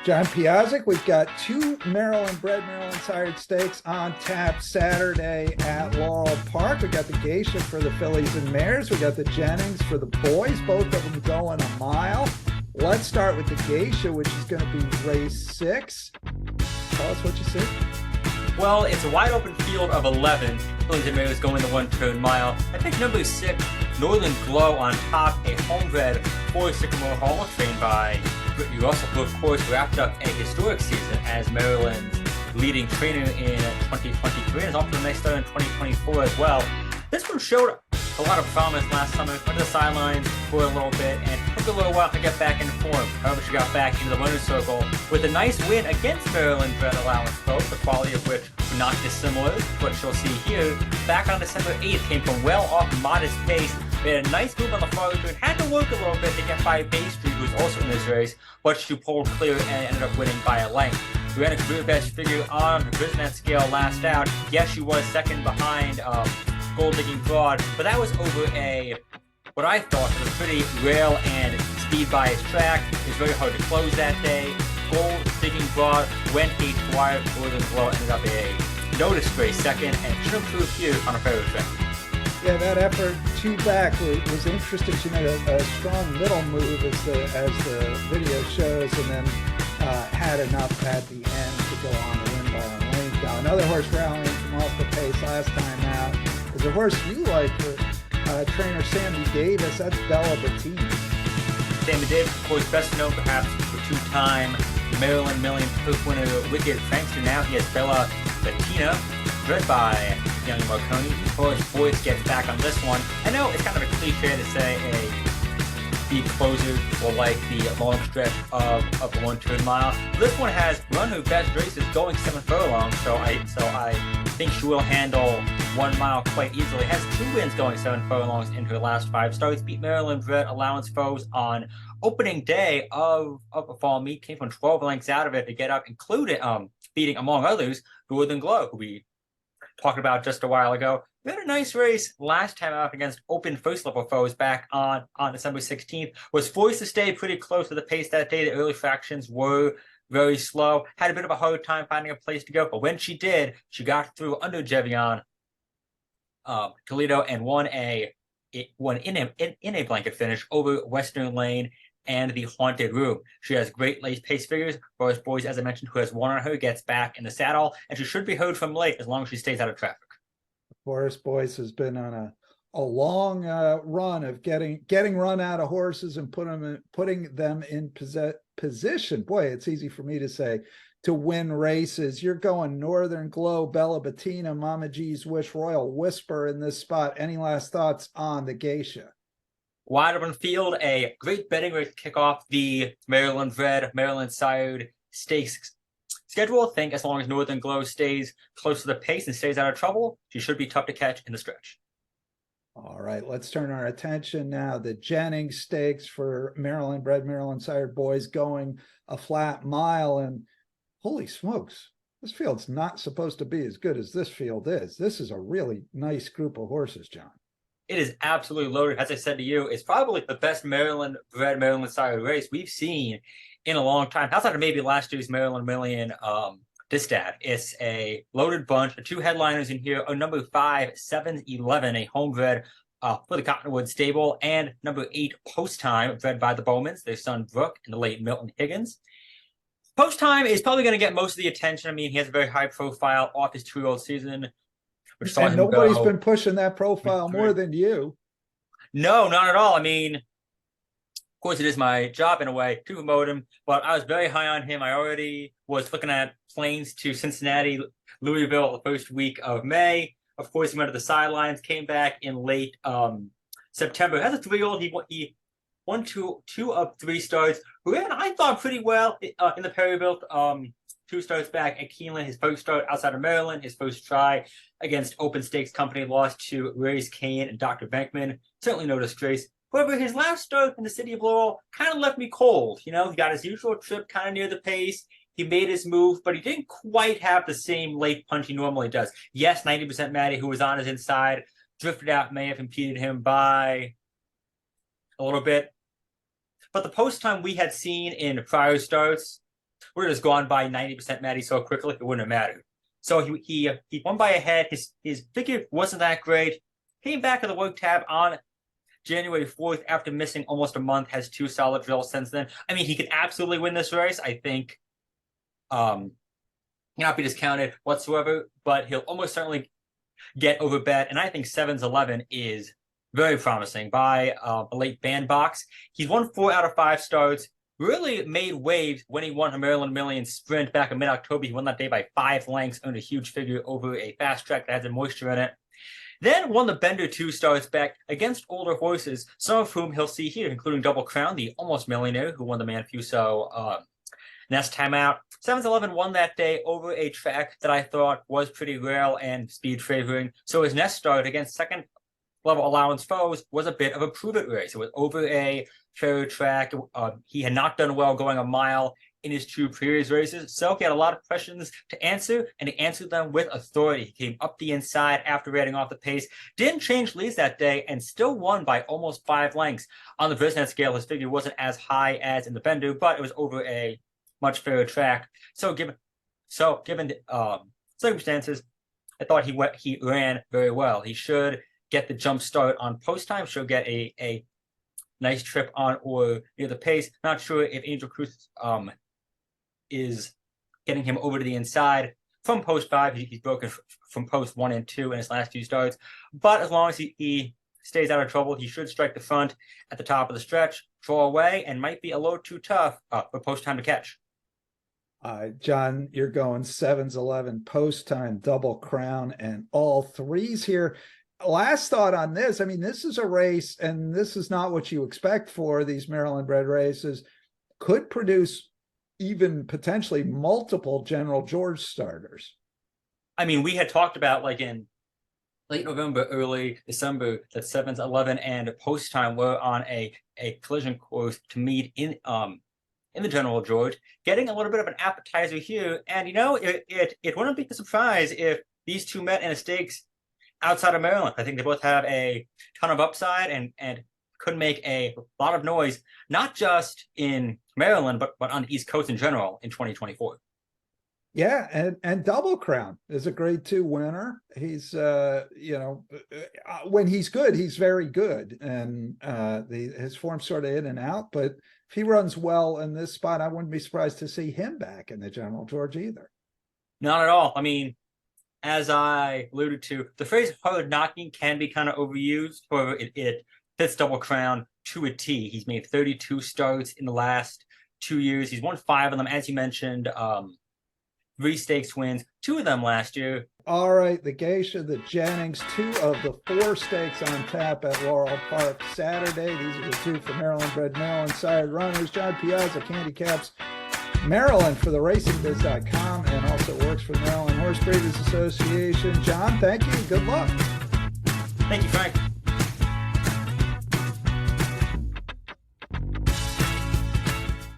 John Piazzik, we've got two Maryland-bred, Maryland-sired stakes on tap Saturday at Laurel Park. We got the Geisha for the fillies and mares. We got the Jennings for the boys, both of them going a mile. Let's start with the Geisha, which is going to be race 6. Tell us what you see. Well, it's a wide open field of 11. Fillies and mares going the 1-turn mile. I think number 6, Northern Glow on top, a homebred for Sycamore Hall, trained by Brittany Russell, who of course wrapped up a historic season as Maryland's leading trainer in 2023 and is off to a nice start in 2024 as well. This one showed a lot of promise last summer, went to the sidelines for a little bit and took a little while to get back into form. However, she got back into the winner's circle with a nice win against Maryland-bred allowance Pro, the quality of which were not dissimilar to what she'll see here. Back on December 8th, came from well off modest pace, made a nice move on the far turn, had to work a little bit to get by Bay Street, who's also in this race, but she pulled clear and ended up winning by a length. We ran a career best figure on the Brisnet scale last out. Yes, she was second behind Gold Digging Broad, but that was over what I thought was a pretty rail and speed biased track. It was very hard to close that day. Gold Digging Broad went 8 wide, Northern Glow ended up a no disgrace second, and should improve here on a fairway track. Yeah, that effort 2 back was interesting. She made a strong middle move as the video shows, and then had enough at the end to go on the win by a length. Now, another horse rallying from off the pace last time out is a horse you like for trainer Sammy Davis. That's Bella Bettina. Sammy Davis, of course, best known perhaps for 2-time Maryland Million Post winner Wicked Prankster. Now he has Bella Bettina, bred by young Marconi. Of course, Boyce gets back on this one. I know it's kind of a cliche to say a deep closer will like the long stretch of the 1-turn mile. This one has run her best races going 7 furlongs, so I think she will handle 1 mile quite easily. Has 2 wins going 7 furlongs in her last 5 starts. Beat Maryland-bred allowance foes on opening day of a fall meet. Came from 12 lengths out of it to get up, including beating, among others, Northern Glow, who we talked about just a while ago. We had a nice race last time out against open first-level foes back on December 16th. Was forced to stay pretty close to the pace that day. The early fractions were very slow. Had a bit of a hard time finding a place to go, but when she did, she got through under Jevion Toledo and won in a blanket finish over Western Lane and the Haunted Room. She has great late pace figures. Boris Boyce, as I mentioned, who has one on her, gets back in the saddle, and she should be heard from late as long as she stays out of traffic. Boris Boyce has been on a long run of getting run out of horses and putting them in position. Boy, it's easy for me to say, to win races. You're going Northern Glow, Bella Bettina, Mama G's Wish, Royal Whisper in this spot. Any last thoughts on the Geisha? Wide open field, a great betting race to kick off the Maryland-bred, Maryland-sired stakes schedule. I think as long as Northern Glow stays close to the pace and stays out of trouble, she should be tough to catch in the stretch. All right, let's turn our attention now. The Jennings Stakes for Maryland-bred, Maryland-sired boys going a flat mile. And holy smokes, this field's not supposed to be as good as this field is. This is a really nice group of horses, John. It is absolutely loaded. As I said to you, it's probably the best Maryland-bred, Maryland-sired race we've seen in a long time. Outside of maybe last year's Maryland Million Distaff. It's a loaded bunch. The 2 headliners in here are number 5, 7-11, a homebred for the Cottonwood stable, and number 8, Post Time, bred by the Bowmans, their son Brooke and the late Milton Higgins. Post Time is probably going to get most of the attention. I mean, he has a very high profile off his 2-year-old season. And nobody's been pushing that profile more than you. No, not at all. I mean, of course, it is my job in a way to promote him, but I was very high on him. I already was looking at planes to Cincinnati, Louisville the first week of May. Of course, he went to the sidelines, came back in late September. As a 3-year-old, he won two of 3 starts. Ran, I thought, pretty well in the Perryville. 2 starts back at Keeneland, his first start outside of Maryland, his first try against Open Stakes Company, lost to Ray's Kane and Dr. Bankman. Certainly no disgrace. However, his last start in the city of Laurel kind of left me cold. You know, he got his usual trip kind of near the pace. He made his move, but he didn't quite have the same late punch he normally does. Yes, 90% Maddie, who was on his inside, drifted out, may have impeded him by a little bit. But the post time we had seen in prior starts would have just gone by 90% Maddie so quickly it wouldn't have mattered. So he won by a head. His figure wasn't that great. Came back to the work tab on January 4th after missing almost a month. Has 2 solid drills since then. I mean, he could absolutely win this race. I think cannot be discounted whatsoever, but he'll almost certainly get overbet. And I think 7's11 is very promising by a late bandbox. He's won 4 out of 5 starts. Really made waves when he won a Maryland Million sprint back in mid-October. He won that day by 5 lengths, earned a huge figure over a fast track that had some moisture in it. Then won the Bender 2 starts back against older horses, some of whom he'll see here, including Double Crown, the almost millionaire who won the Manfuso Nest timeout. 7's11 won that day over a track that I thought was pretty rail and speed favoring. So his Nest start against second level allowance foes was a bit of a prove-it race. It was over a fair track. He had not done well going a mile in his 2 previous races, so he had a lot of questions to answer, and he answered them with authority. He came up the inside after rating off the pace, didn't change leads that day, and still won by almost 5 lengths. On the Brisnet scale, his figure wasn't as high as in the Bender, but it was over a much fairer track. So given the circumstances, I thought he ran very well. He should get the jump start on post time, should get a nice trip on or near the pace. Not sure if Angel Cruz is getting him over to the inside from post 5. He's broken from post 1 and 2 in his last few starts. But as long as he stays out of trouble, he should strike the front at the top of the stretch, draw away, and might be a little too tough for post time to catch. John, you're going 7's11 post time, Double Crown, and all 3s here. Last thought on this. I mean, this is a race, and this is not what you expect for these Maryland-bred races. Could produce even potentially multiple General George starters. I mean, we had talked about like in late November, early December, that 7's11 and post time were on a collision course to meet in the General George, getting a little bit of an appetizer here. And it wouldn't be a surprise if these 2 met in a stakes outside of Maryland. I think they both have a ton of upside and could make a lot of noise, not just in Maryland, but on the East Coast in general in 2024. Yeah, and Double Crown is a grade 2 winner. He's when he's good, he's very good, and his form's sort of in and out. But if he runs well in this spot, I wouldn't be surprised to see him back in the General George either. Not at all. I mean, as I alluded to, the phrase hard knocking can be kind of overused. However, it fits Double Crown to a T. He's made 32 starts in the last 2 years. He's won 5 of them, as you mentioned. 3 stakes wins, 2 of them last year. All right, the Geisha, the Jennings, 2 of the 4 stakes on tap at Laurel Park Saturday. These are the 2 for Maryland-bred, Maryland-sired runners. John Piazza, handicaps Maryland for the racingbiz.com and also works for the Maryland Horse Breeders Association. John, thank you. Good luck. Thank you, Frank.